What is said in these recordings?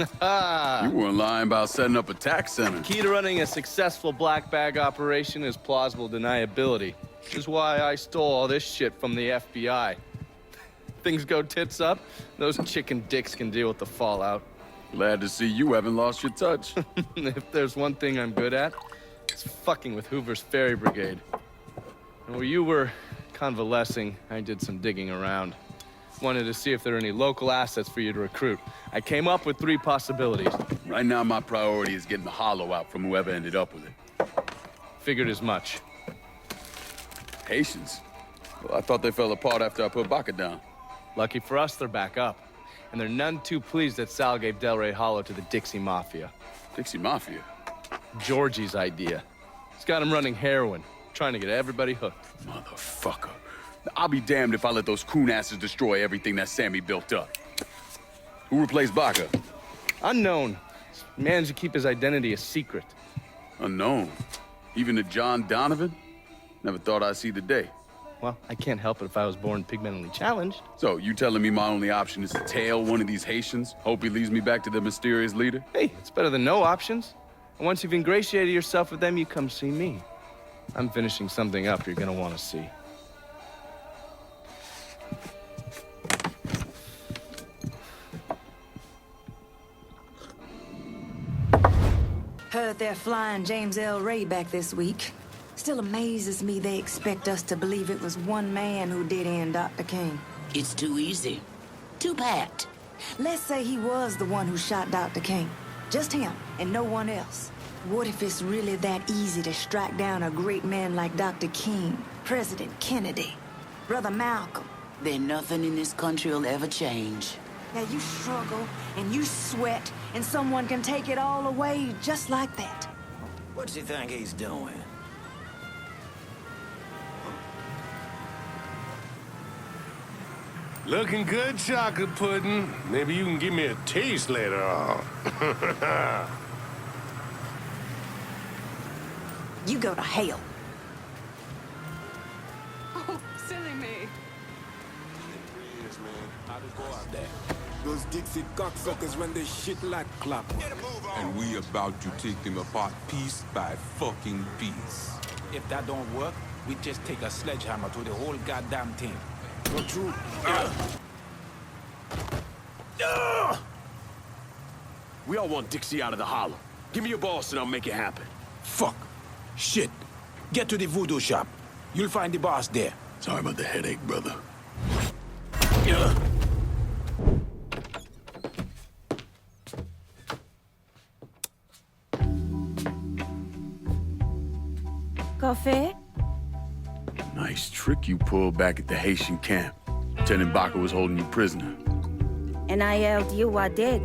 You weren't lying about setting up a tax center. Key to running a successful black bag operation is plausible deniability, which is why I stole all this shit from the FBI. Things go tits up, those chicken dicks can deal with the fallout. Glad to see you haven't lost your touch. If there's one thing I'm good at, it's fucking with Hoover's Ferry Brigade. And while you were convalescing, I did some digging around. Wanted to see if there are any local assets for you to recruit. I came up with 3 possibilities. Right now, my priority is getting the hollow out from whoever ended up with it. Figured as much. Haitians? Well, I thought they fell apart after I put Baca down. Lucky for us, they're back up. And they're none too pleased that Sal gave Delray Hollow to the Dixie Mafia. Dixie Mafia? Georgie's idea. He's got him running heroin, trying to get everybody hooked. Motherfucker. I'll be damned if I let those coon asses destroy everything that Sammy built up. Who replaced Baca? Unknown. He's managed to keep his identity a secret. Unknown? Even to John Donovan? Never thought I'd see the day. Well, I can't help it if I was born pigmentally challenged. So, you telling me my only option is to tail one of these Haitians? Hope he leads me back to the mysterious leader? Hey, it's better than no options. And once you've ingratiated yourself with them, you come see me. I'm finishing something up you're gonna want to see. Heard they're flying James L. Ray back this week. Still amazes me they expect us to believe it was one man who did end Dr. King. It's too easy. Too pat. Let's say he was the one who shot Dr. King. Just him, and no one else. What if it's really that easy to strike down a great man like Dr. King, President Kennedy, Brother Malcolm? Then nothing in this country will ever change. Now you struggle, and you sweat, and someone can take it all away just like that. What's he think he's doing? Looking good, chocolate pudding. Maybe you can give me a taste later on. You go to hell. Oh, silly me. Those Dixie cocksuckers run this shit like clockwork. And we about to take them apart piece by fucking piece. If that don't work, we just take a sledgehammer to the whole goddamn thing. Not true. We all want Dixie out of the hollow. Give me your boss and I'll make it happen. Fuck. Shit. Get to the voodoo shop. You'll find the boss there. Sorry about the headache, brother. Coffee? Nice trick you pulled back at the Haitian camp. Lieutenant Baca was holding you prisoner. And I yelled you I did.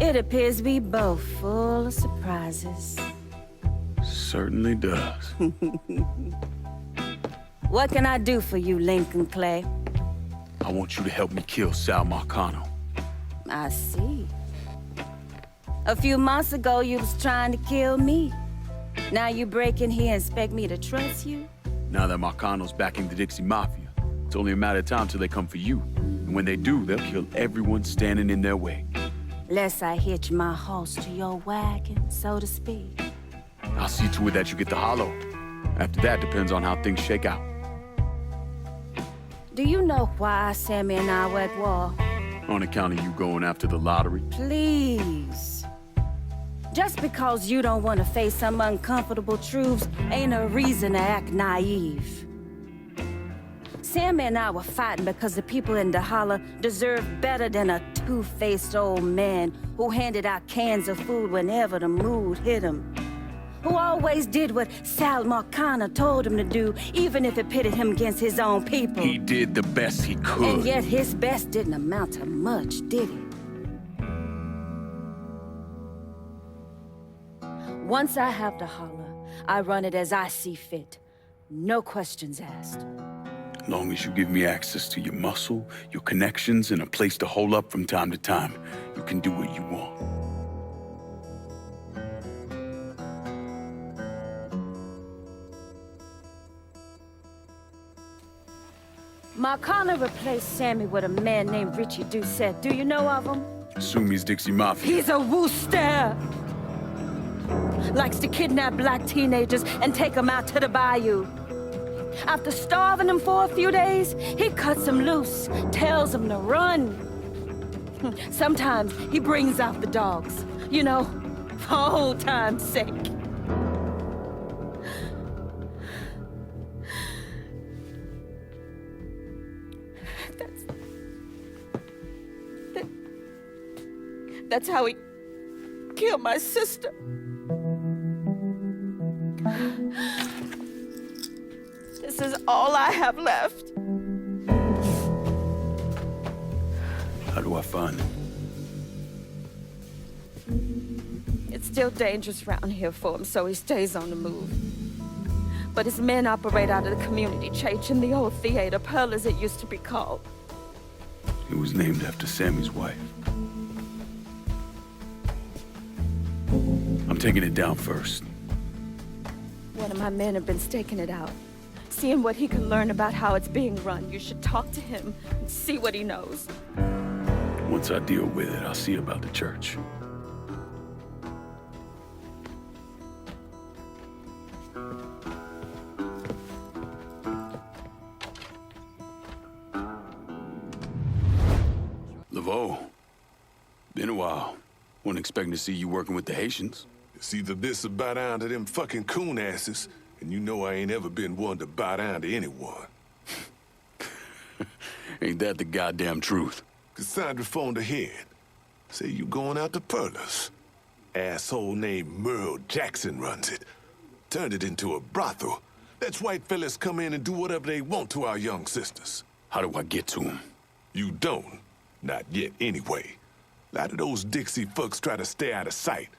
It appears we both full of surprises. Certainly does. What can I do for you, Lincoln Clay? I want you to help me kill Sal Marcano. I see. A few months ago, you was trying to kill me. Now you break in here and expect me to trust you? Now that Marcano's backing the Dixie Mafia, it's only a matter of time till they come for you. And when they do, they'll kill everyone standing in their way. Lest I hitch my horse to your wagon, so to speak. I'll see to it that you get the hollow. After that, depends on how things shake out. Do you know why Sammy and I were at war? On account of you going after the lottery? Please. Just because you don't want to face some uncomfortable truths ain't a reason to act naive. Sammy and I were fighting because the people in the holler deserved better than a two-faced old man who handed out cans of food whenever the mood hit him. Who always did what Sal Marcano told him to do, even if it pitted him against his own people. He did the best he could. And yet his best didn't amount to much, did it? Once I have the holler, I run it as I see fit. No questions asked. As long as you give me access to your muscle, your connections, and a place to hole up from time to time, you can do what you want. Marcano replaced Sammy with a man named Ritchie Doucet. Do you know of him? Assume he's Dixie Mafia. He's a Wooster! Likes to kidnap black teenagers and take them out to the bayou. After starving them for a few days, he cuts them loose, tells them to run. Sometimes he brings out the dogs, you know, for old time's sake. That's how he killed my sister. This is all I have left. How do I find him? It's still dangerous around here for him, so he stays on the move. But his men operate out of the community church in the old theater, Pearl as it used to be called. It was named after Sammy's wife. I'm taking it down first. One of my men have been staking it out. Seeing what he can learn about how it's being run. You should talk to him and see what he knows. Once I deal with it, I'll see about the church. Laveau, been a while. Wasn't expecting to see you working with the Haitians. It's either this or bow down to them fucking coon asses, and you know I ain't ever been one to bow down to anyone. Ain't that the goddamn truth? Cassandra phoned ahead. Say you going out to Perlas. Asshole named Merle Jackson runs it. Turned it into a brothel. Lets white fellas come in and do whatever they want to our young sisters. How do I get to him? You don't. Not yet, anyway. A lot of those Dixie fucks try to stay out of sight.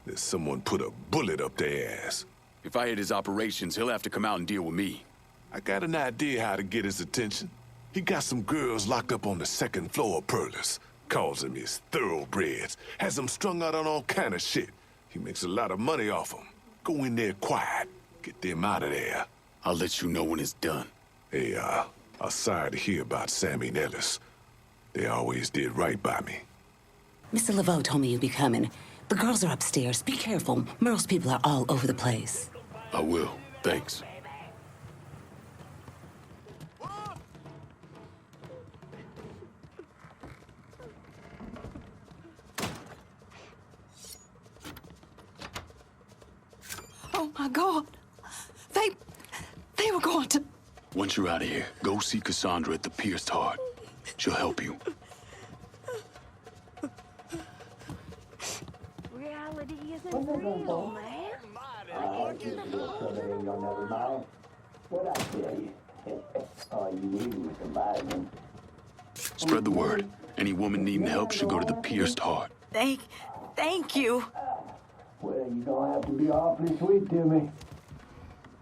There's someone put a bullet up their ass. If I hit his operations, he'll have to come out and deal with me. I got an idea how to get his attention. He got some girls locked up on the second floor of Perlas. Calls them his thoroughbreds. Has them strung out on all kind of shit. He makes a lot of money off them. Go in there quiet. Get them out of there. I'll let you know when it's done. Hey, I'm sorry to hear about Sammy and Ellis. They always did right by me. Mr. Laveau told me you'd be coming. The girls are upstairs. Be careful. Merle's people are all over the place. I will. Thanks. Oh my God. They were going to... Once you're out of here, go see Cassandra at the Pierced Heart. She'll help you. Reality isn't real, man. Spread the word. Any woman needing help should go to the Pierced Heart. Thank you. Well, you're gonna have to be awfully sweet to me.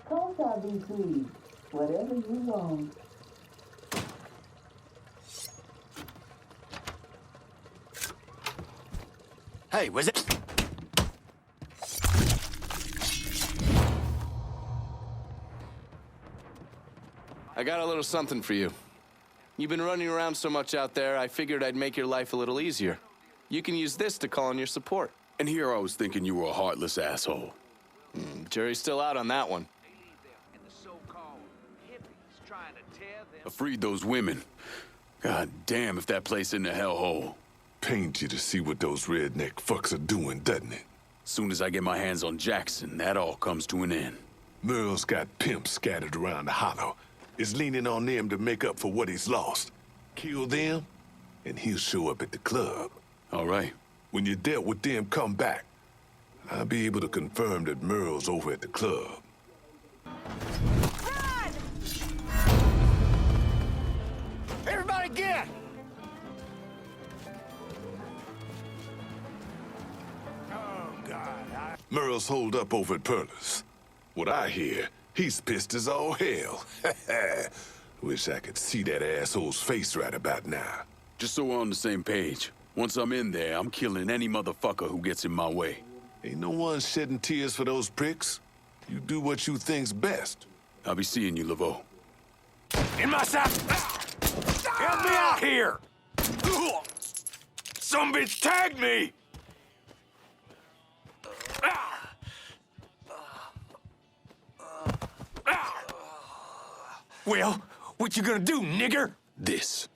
Of course I'll be sweet. Whatever you want. Hey, was it? I got a little something for you. You've been running around so much out there, I figured I'd make your life a little easier. You can use this to call on your support. And here I was thinking you were a heartless asshole. Jury's still out on that one. I freed those women. God damn if that place in the hellhole. Pains you to see what those redneck fucks are doing, doesn't it? Soon as I get my hands on Jackson, that all comes to an end. Merle's got pimps scattered around the hollow. Is leaning on them to make up for what he's lost. Kill them, and he'll show up at the club. All right. When you dealt with them, come back. I'll be able to confirm that Merle's over at the club. Run! Everybody get! Oh, God. Merle's holed up over at Perlas. What I hear, he's pissed as all hell. Wish I could see that asshole's face right about now. Just so we're on the same page. Once I'm in there, I'm killing any motherfucker who gets in my way. Ain't no one shedding tears for those pricks. You do what you think's best. I'll be seeing you, Laveau. In my side! Help me out here! Some bitch tagged me! Well, what you gonna do, nigger? This.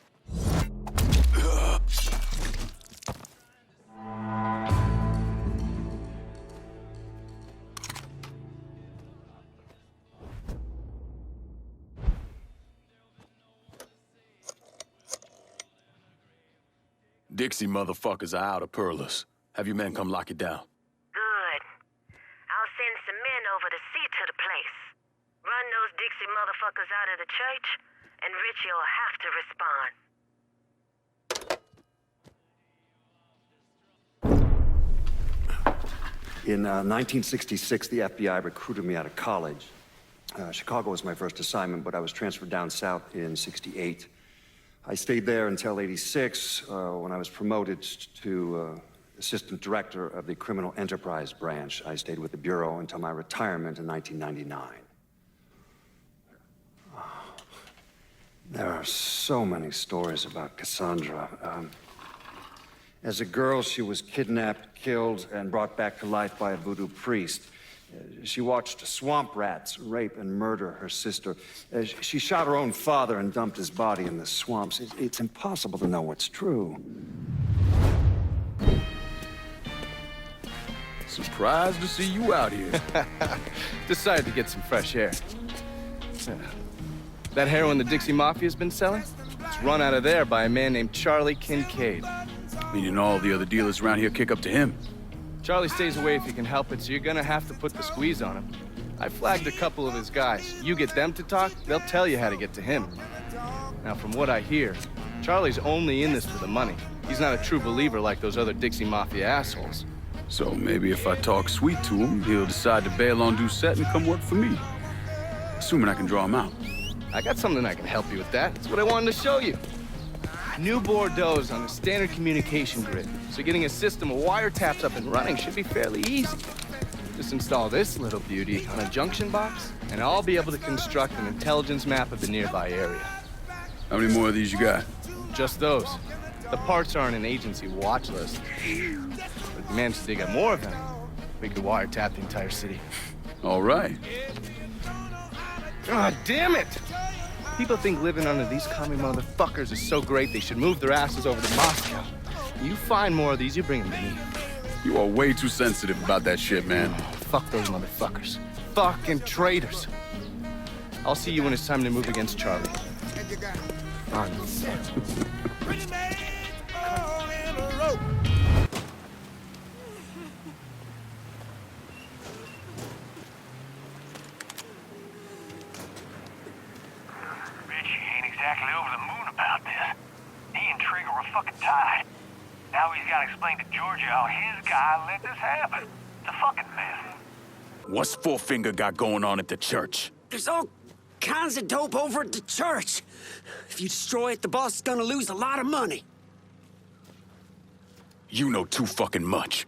Dixie motherfuckers are out of Perlas. Have your men come lock it down. Good. I'll send some men over to see to the place. Run those Dixie motherfuckers out of the church, and Ritchie will have to respond. In 1966, the FBI recruited me out of college. Chicago was my first assignment, but I was transferred down south in '68. I stayed there until '86, when I was promoted to assistant director of the criminal enterprise branch. I stayed with the Bureau until my retirement in 1999. There are so many stories about Cassandra. As a girl, she was kidnapped, killed, and brought back to life by a voodoo priest. She watched swamp rats rape and murder her sister. She shot her own father and dumped his body in the swamps. It's impossible to know what's true. Surprised to see you out here. Decided to get some fresh air. That heroin the Dixie Mafia's been selling? It's run out of there by a man named Charlie Kincaid. Meaning all the other dealers around here kick up to him. Charlie stays away if he can help it, so you're gonna have to put the squeeze on him. I flagged a couple of his guys. You get them to talk, they'll tell you how to get to him. Now, from what I hear, Charlie's only in this for the money. He's not a true believer like those other Dixie Mafia assholes. So maybe if I talk sweet to him, he'll decide to bail on Doucet and come work for me. Assuming I can draw him out. I got something I can help you with that. That's what I wanted to show you. New Bordeaux on a standard communication grid, so getting a system of wiretaps up and running should be fairly easy. Just install this little beauty on a junction box, and I'll be able to construct an intelligence map of the nearby area. How many more of these you got? Just those. The parts are on an agency watch list. But if we manage to dig up more of them, we could wiretap the entire city. All right. God damn it! People think living under these commie motherfuckers is so great they should move their asses over to Moscow. You find more of these, you bring them to me. You are way too sensitive about that shit, man. Fuck those motherfuckers. Fucking traitors. I'll see you when it's time to move against Charlie. On. Exactly over the moon about this. He and Trigger were fucking tied. Now he's got to explain to Georgia how his guy let this happen. It's a fucking mess. What's Four Finger got going on at the church? There's all kinds of dope over at the church. If you destroy it, the boss is gonna lose a lot of money. You know too fucking much.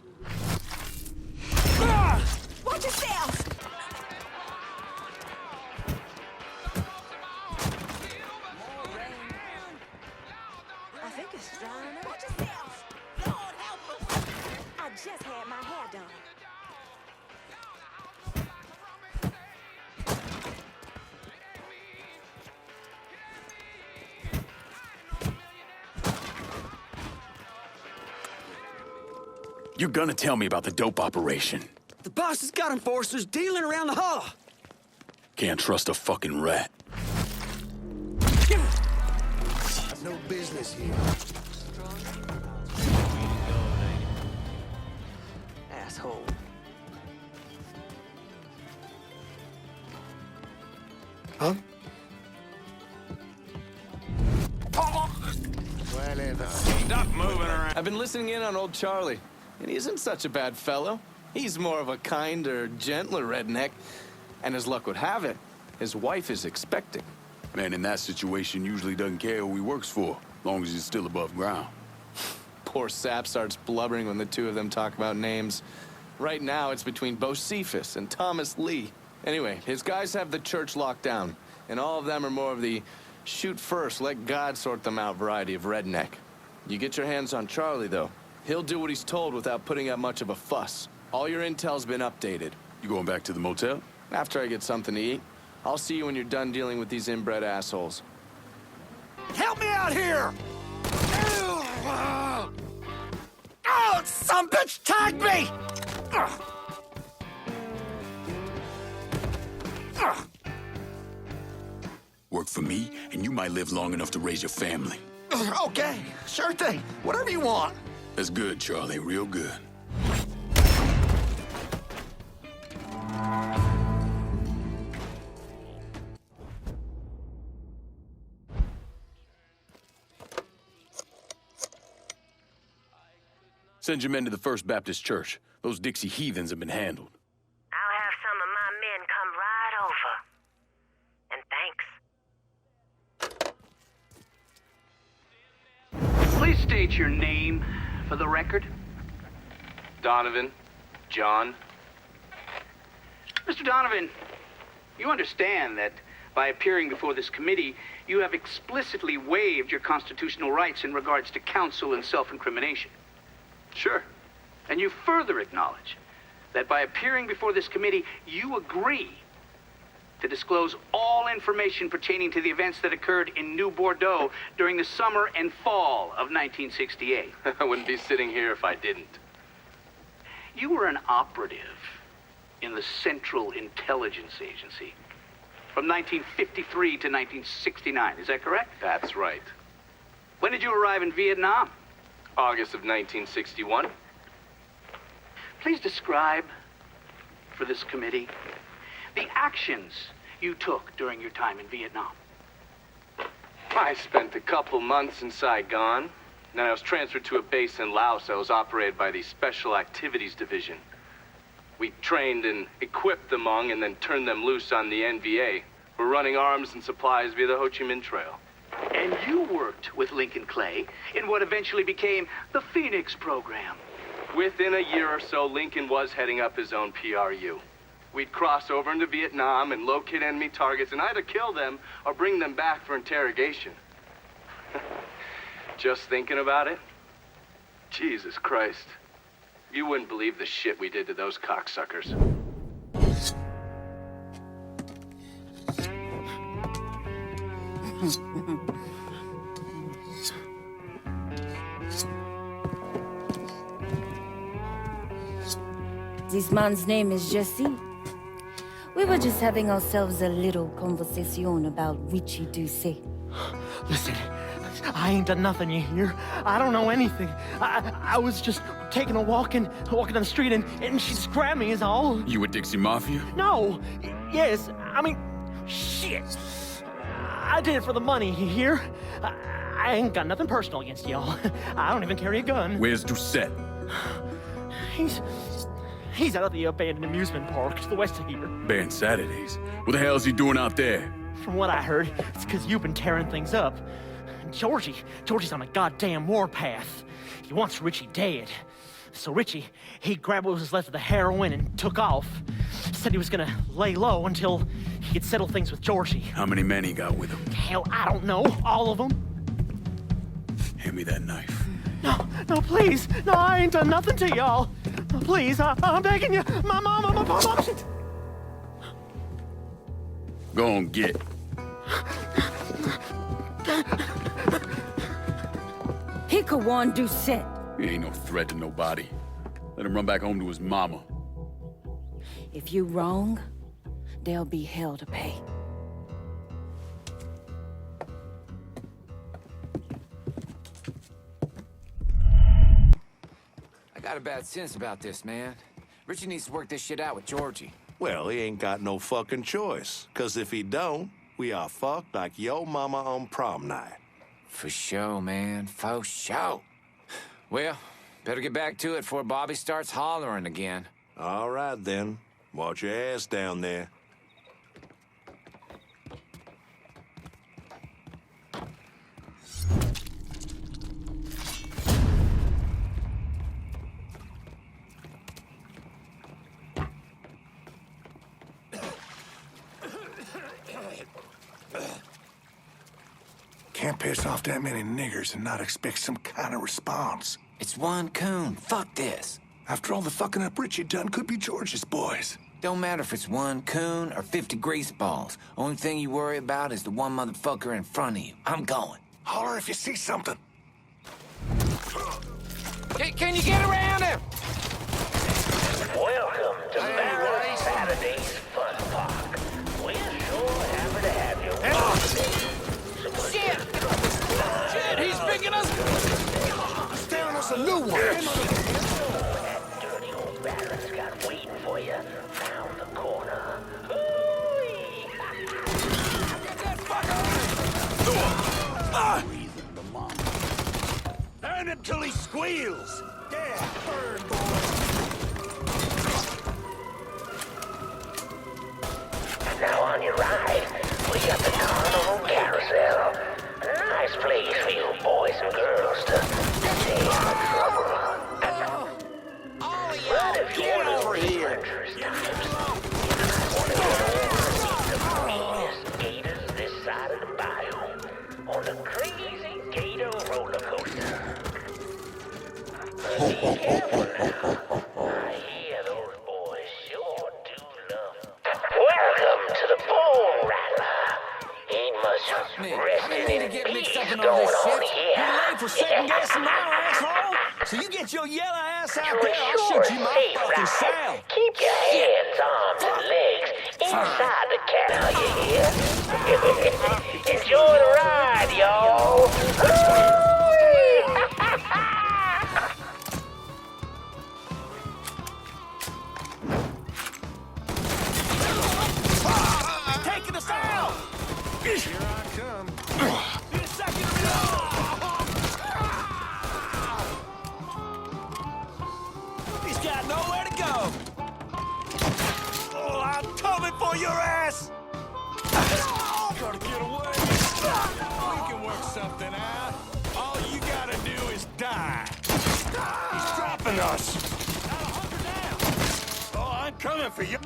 Watch yourself! I think it's drying up. Watch yourself! Lord help us! I just had my hair done. You're gonna tell me about the dope operation. The boss has got enforcers dealing around the hall. Can't trust a fucking rat. No business here. Asshole. Huh? Stop moving around. I've been listening in on old Charlie, and he isn't such a bad fellow. He's more of a kinder, gentler redneck. And as luck would have it, his wife is expecting. Man in that situation usually doesn't care who he works for, as long as he's still above ground. Poor Sap starts blubbering when the two of them talk about names. Right now, it's between Bocephus and Thomas Lee. Anyway, his guys have the church locked down, and all of them are more of the shoot first, let God sort them out variety of redneck. You get your hands on Charlie, though. He'll do what he's told without putting up much of a fuss. All your intel's been updated. You going back to the motel? After I get something to eat. I'll see you when you're done dealing with these inbred assholes. Help me out here! Oh, some bitch tagged me! Work for me, and you might live long enough to raise your family. Okay, sure thing. Whatever you want. That's good, Charlie. Real good. Send your men to the First Baptist Church. Those Dixie heathens have been handled. I'll have some of my men come right over. And thanks. Please state your name for the record. Donovan. John. Mr. Donovan, you understand that by appearing before this committee, you have explicitly waived your constitutional rights in regards to counsel and self-incrimination. Sure. And you further acknowledge that by appearing before this committee, you agree to disclose all information pertaining to the events that occurred in New Bordeaux during the summer and fall of 1968. I wouldn't be sitting here if I didn't. You were an operative in the Central Intelligence Agency from 1953 to 1969. Is that correct? That's right. When did you arrive in Vietnam? August of 1961. Please describe for this committee the actions you took during your time in Vietnam. I spent a couple months in Saigon. Then I was transferred to a base in Laos that was operated by the Special Activities Division. We trained and equipped the Hmong and then turned them loose on the NVA. We're running arms and supplies via the Ho Chi Minh Trail. And you worked with Lincoln Clay in what eventually became the Phoenix program. Within a year or so, Lincoln was heading up his own PRU. We'd cross over into Vietnam and locate enemy targets and either kill them or bring them back for interrogation. Just thinking about it? Jesus Christ. You wouldn't believe the shit we did to those cocksuckers. This man's name is Jesse. We were just having ourselves a little conversation about Ritchie Doucet. Listen, I ain't done nothing, you hear? I don't know anything. I was just taking a walking down the street and she just grabbed me is all. You with Dixie Mafia? No. Yes, I mean, shit. I did it for the money, you hear? I ain't got nothing personal against y'all. I don't even carry a gun. Where's Doucet? He's out at the abandoned amusement park to the west of here. Banned Saturdays. What the hell is he doing out there? From what I heard, it's because you've been tearing things up. Georgie's on a goddamn warpath. He wants Ritchie dead. So Ritchie, he grabbed what was left of the heroin and took off. Said he was gonna lay low until he could settle things with Georgie. How many men he got with him? Hell, I don't know. All of them. Hand me that knife. No, please. No, I ain't done nothing to y'all. Please, I'm begging you. My mom, shit. Go on, get. He could warn Doucet. He ain't no threat to nobody. Let him run back home to his mama. If you wrong, there'll be hell to pay. I got a bad sense about this, man. Ritchie needs to work this shit out with Georgie. Well, he ain't got no fucking choice. 'Cause if he don't, we are fucked like yo mama on prom night. For sure, man. For sure. Well, better get back to it before Bobby starts hollering again. All right, then. Watch your ass down there. can't piss off that many niggers and not expect some kind of response. It's one coon. Fuck this. After all the fucking up Ritchie done, could be George's boys. Don't matter if it's one coon or 50 greaseballs. Only thing you worry about is the one motherfucker in front of you. I'm going. Holler if you see something. Can you get around him? Welcome to Saturday's Fun Park. We're sure happy to have you. Shit! Shit, he's picking us! He's telling us a new one. That dirty old Barrett's got waiting for you round the corner. Burn him till he squeals! Yeah, burn, boy! Now on your right, we got the Carnival Carousel. A nice place for you boys and girls to stay out of trouble. But if you're over here, adventurous types, you might want to get over and meet the meanest gators this side of the bayou on the Crazy Gator roller coaster. But be careful now. I hear those boys sure do love. Welcome to the Bone Rattler. Ain't much resting in peace going on here. You're late for second guessing now, asshole! So you get your yellow ass out there, I'll Sure shoot you my safe fucking ride. cell! Keep your hands, arms, and legs inside the canal, you hear? Enjoy the ride, y'all! Taking us out! Here I come. Need a second to reload! He's got nowhere to go! Oh, I'm coming for your ass! Gotta get away! We can work something out. All you gotta do is die. He's dropping us! Now hunker down! Oh, I'm coming for you!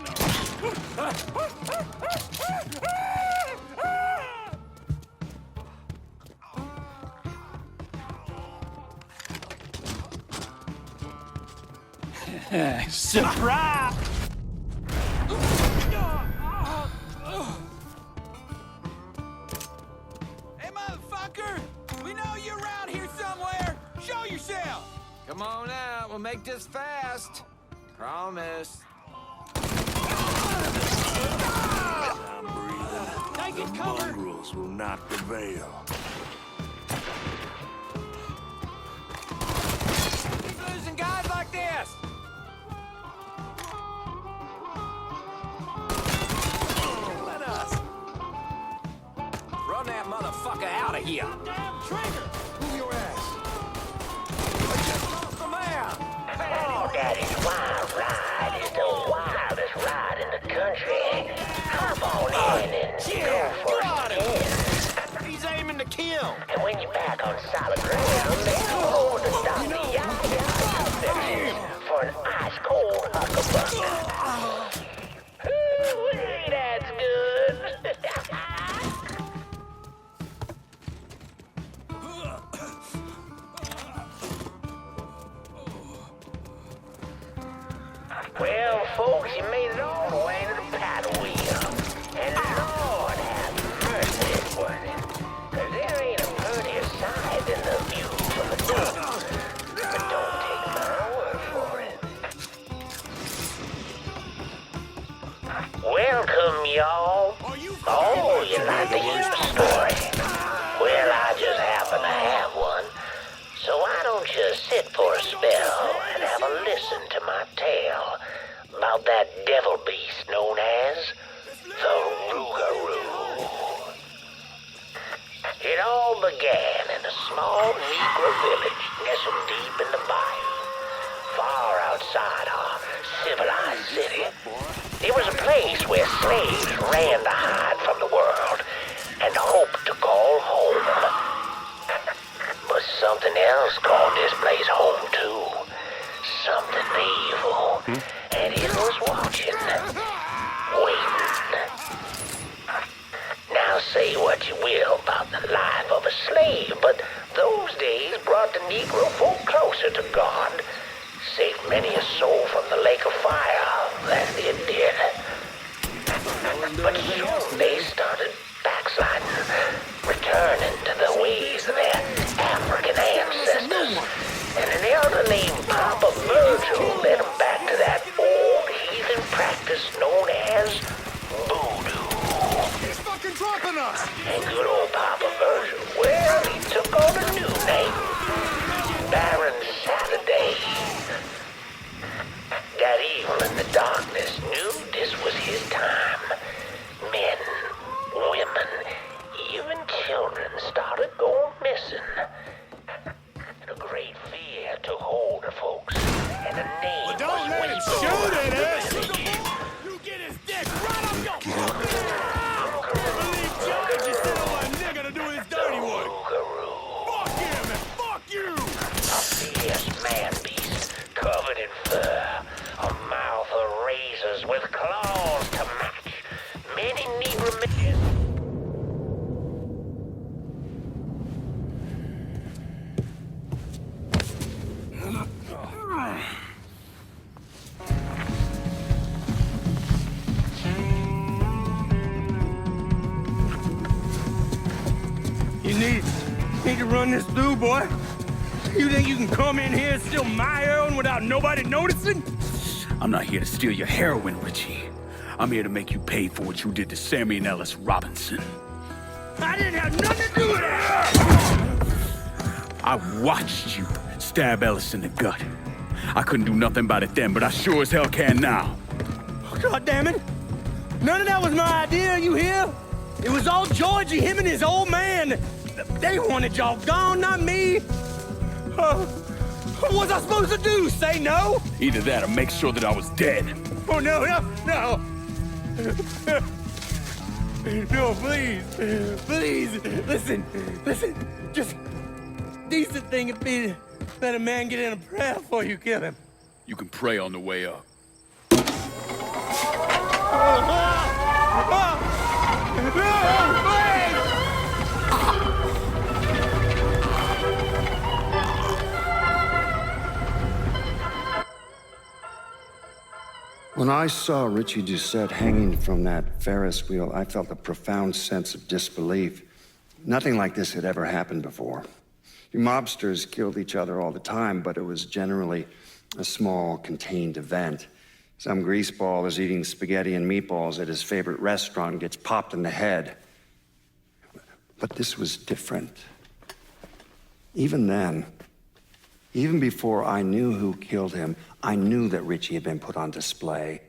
Surprise! Hey, motherfucker! We know you're around here somewhere! Show yourself! Come on out. We'll make this fast. Promise. Take it, cover! Mongrels will not prevail. Keep losing guys like this. Let us! Run that motherfucker out of here. Damn trigger! Move your ass! The man. Oh, Daddy's wild ride is the wildest ride in the country. Hop on in and go for a spin. He's aiming to kill! And when you're back on solid ground, there's no more to stop the section for an ice-cold huckabuck. Ooh, that's good. Well, folks, you made it all the way to the paddle wheel. And Lord have mercy for it. 'Cause there ain't a prettier sight than the view from the top. But don't take my word for it. Welcome, y'all. Oh, you like to hear a story? Well, I just happen to have one. So why don't you sit for a spell and have a listen to my tale about that devil beast known as the Rougarou. It all began in a small Negro village nestled deep in the bayou, far outside our civilized city. It was a place where slaves ran to hide from the world and hoped to call home. But something else called this place home too. Something evil. And it was watching. Waiting. Now say what you will about the life of a slave, but those days brought the Negro folk closer to God. Saved many a soul from the lake of fire, that it did. But soon they started backsliding, returning to the ways of their African ancestors. And an elder named Papa Virgil led them back to that old heathen practice known as voodoo. He's fucking dropping us! And good old Papa Virgil, well, he took on a new name. Baron Saturday. That evil in the darkness knew this was his time. Men, women, even children started going missing. And a great fear took hold of folks. And a name Well, don't let him shoot at us! You get his dick right up your fucking ass! Believe George just sent over a nigga to do his dirty work! Fuck him and fuck you! A fierce man-beast covered in fur. A mouth of razors with claws to match. Many Negro men. You need to run this through, boy. You think you can come in here and steal my heroin without nobody noticing? I'm not here to steal your heroin, Ritchie. I'm here to make you pay for what you did to Sammy and Ellis Robinson. I didn't have nothing to do with it! I watched you stab Ellis in the gut. I couldn't do nothing about it then, but I sure as hell can now. God damn it! None of that was my idea, you hear? It was all Georgie, him and his old man. They wanted y'all gone, not me. What was I supposed to do? Say no? Either that or make sure that I was dead. Oh, no. No, please. Please, listen. Just decent thing would be to let a man get in a prayer before you kill him. You can pray on the way up. When I saw Ritchie Doucet hanging from that Ferris wheel, I felt a profound sense of disbelief. Nothing like this had ever happened before. You mobsters killed each other all the time, but it was generally a small, contained event. Some greaseball is eating spaghetti and meatballs at his favorite restaurant and gets popped in the head. But this was different. Even then, even before I knew who killed him, I knew that Ritchie had been put on display.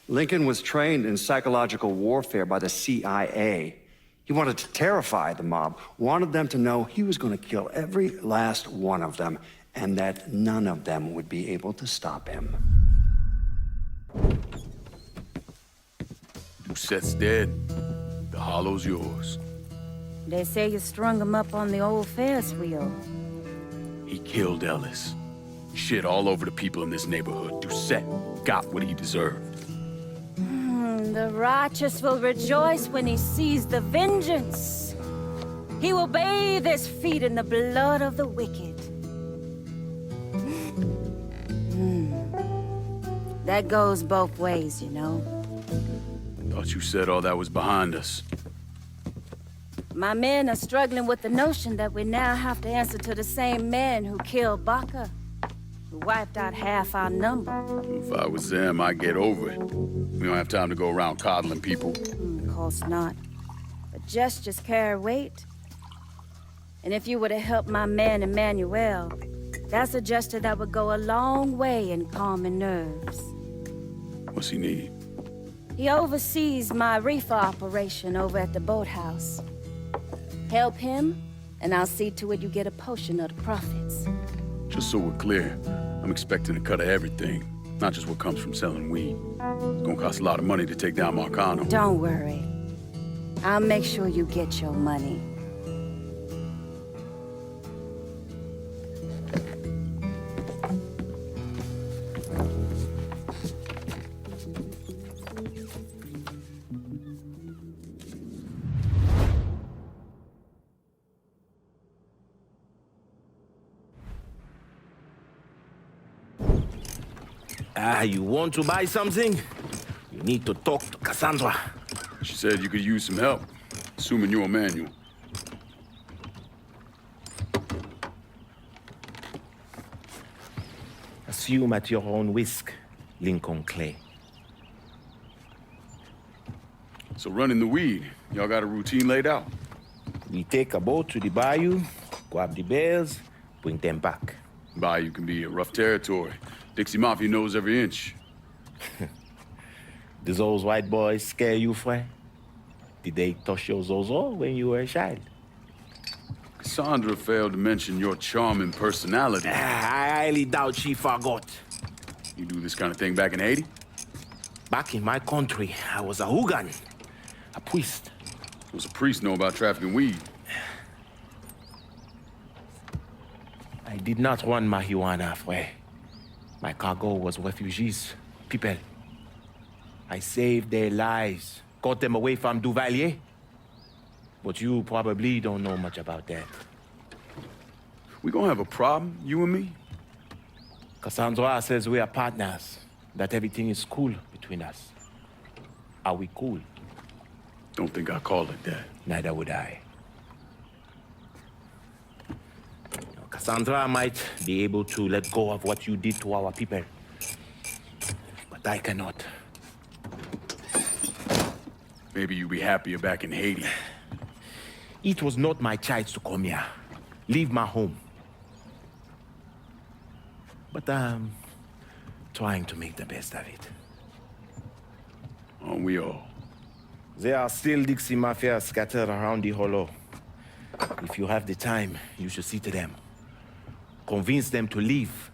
Lincoln was trained in psychological warfare by the CIA. He wanted to terrify the mob, wanted them to know he was going to kill every last one of them, and that none of them would be able to stop him. Doucet's dead. The hollow's yours. They say you strung him up on the old Ferris wheel. He killed Ellis. Shit all over the people in this neighborhood. Doucet got what he deserved. The righteous will rejoice when he sees the vengeance. He will bathe his feet in the blood of the wicked. That goes both ways, you know. Thought you said all that was behind us. My men are struggling with the notion that we now have to answer to the same man who killed Baca, who wiped out half our number. If I was them, I'd get over it. We don't have time to go around coddling people. Of course not. But gestures carry weight. And if you were to help my man Emmanuel, that's a gesture that would go a long way in calming nerves. What's he need? He oversees my reefer operation over at the boathouse. Help him, and I'll see to it you get a portion of the profits. Just so we're clear, I'm expecting a cut of everything, not just what comes from selling weed. It's gonna cost a lot of money to take down Marcano. Don't worry. I'll make sure you get your money. You want to buy something? You need to talk to Cassandra. She said you could use some help, assuming you're a manual. Assume at your own risk, Lincoln Clay. So running the weed, y'all got a routine laid out? We take a boat to the bayou, grab the bears, bring them back. Bayou can be a rough territory. Dixie Mafia knows every inch. Do those white boys scare you, Fred? Did they touch your zozo when you were a child? Cassandra failed to mention your charming personality. I highly doubt she forgot. You do this kind of thing back in Haiti? Back in my country, I was a hooligan, a priest. What's a priest know about trafficking weed? I did not run marijuana, Fred. My cargo was refugees, people. I saved their lives, got them away from Duvalier. But you probably don't know much about that. We gonna have a problem, you and me? Cassandra says we are partners, that everything is cool between us. Are we cool? Don't think I call it that. Neither would I. Cassandra might be able to let go of what you did to our people. But I cannot. Maybe you'd be happier back in Haiti. It was not my choice to come here. Leave my home. But I'm trying to make the best of it. Aren't we all? There are still Dixie Mafia scattered around the hollow. If you have the time, you should see to them. Convince them to leave.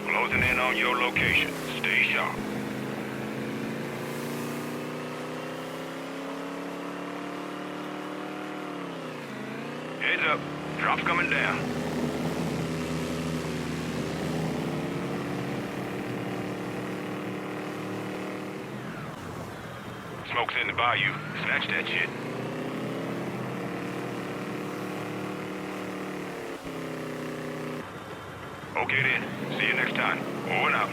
Closing in on your location. Stay sharp. Heads up. Drop's coming down. Smoke's in the bayou. Snatch that shit. Okay then. See you next time. Over and out.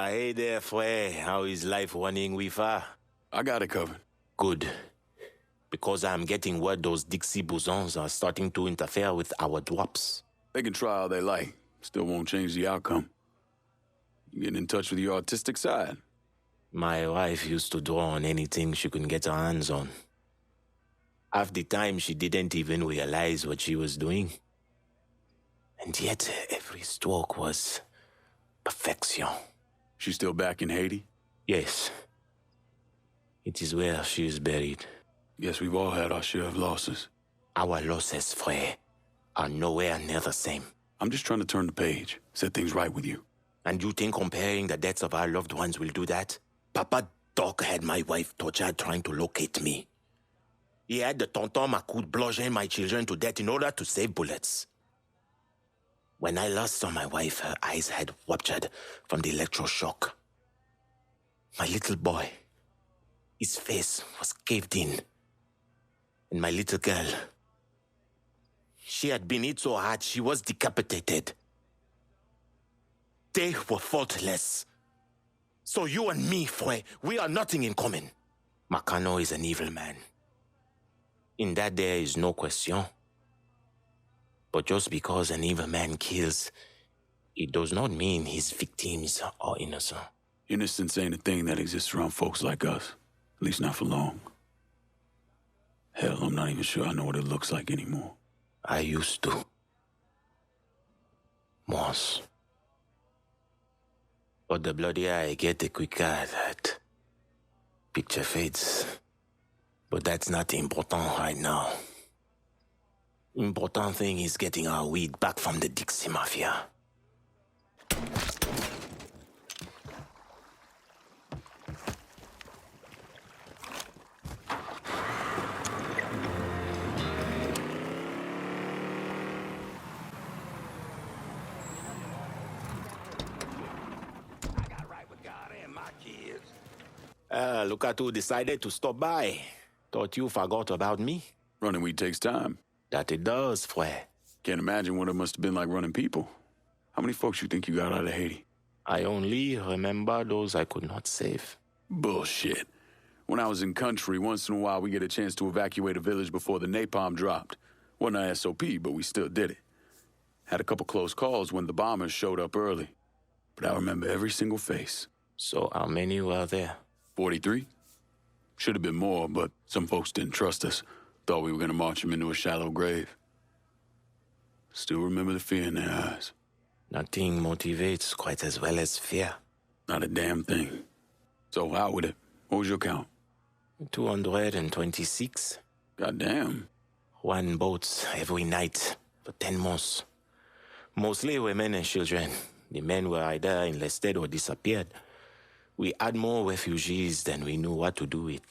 Hey there, Fred. How is life running with her? I got it covered. Good. Because I'm getting word those Dixie bousons are starting to interfere with our drops. They can try all they like. Still won't change the outcome. You getting in touch with your artistic side? My wife used to draw on anything she could get her hands on. Half the time, she didn't even realize what she was doing. And yet, every stroke was perfection. She's still back in Haiti? Yes. It is where she is buried. Yes, we've all had our share of losses. Our losses, Fred, are nowhere near the same. I'm just trying to turn the page, set things right with you. And you think comparing the deaths of our loved ones will do that? Papa Doc had my wife tortured trying to locate me. He had the tonton Macoud bludgeon my children to death in order to save bullets. When I last saw my wife, her eyes had ruptured from the electroshock. My little boy, his face was caved in. And my little girl, she had been hit so hard she was decapitated. They were faultless. So you and me, Fred, we are nothing in common. Makano is an evil man. In that there is no question. But just because an evil man kills, it does not mean his victims are innocent. Innocence ain't a thing that exists around folks like us. At least not for long. Hell, I'm not even sure I know what it looks like anymore. I used to. Once. But the bloodier I get, the quicker that picture fades. But that's not important right now. Important thing is getting our weed back from the Dixie Mafia. Look at who decided to stop by. Thought you forgot about me. Running weed takes time. That it does, Fue. Can't imagine what it must have been like running people. How many folks you think you got out of Haiti? I only remember those I could not save. Bullshit. When I was in country, once in a while we get a chance to evacuate a village before the napalm dropped. Wasn't our SOP, but we still did it. Had a couple close calls when the bombers showed up early. But I remember every single face. So how many were there? 43. Should have been more, but some folks didn't trust us. Thought we were gonna march them into a shallow grave. Still remember the fear in their eyes. Nothing motivates quite as well as fear. Not a damn thing. So how with it? What was your count? 226. Goddamn. 1 boat every night for 10 months. Mostly women and children. The men were either enlisted or disappeared. We had more refugees than we knew what to do with.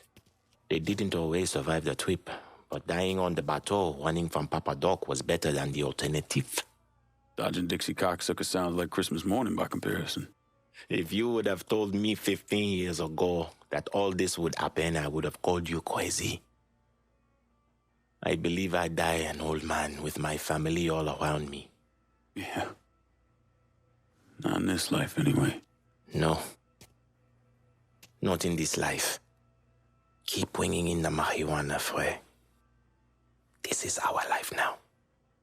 They didn't always survive the trip, but dying on the bateau running from Papa Doc was better than the alternative. Dodging Dixie cocksucker sounds like Christmas morning by comparison. If you would have told me 15 years ago that all this would happen, I would have called you crazy. I believe I die an old man with my family all around me. Yeah. Not in this life, anyway. No. Not in this life. Keep bringing in the marijuana, Fue. This is our life now.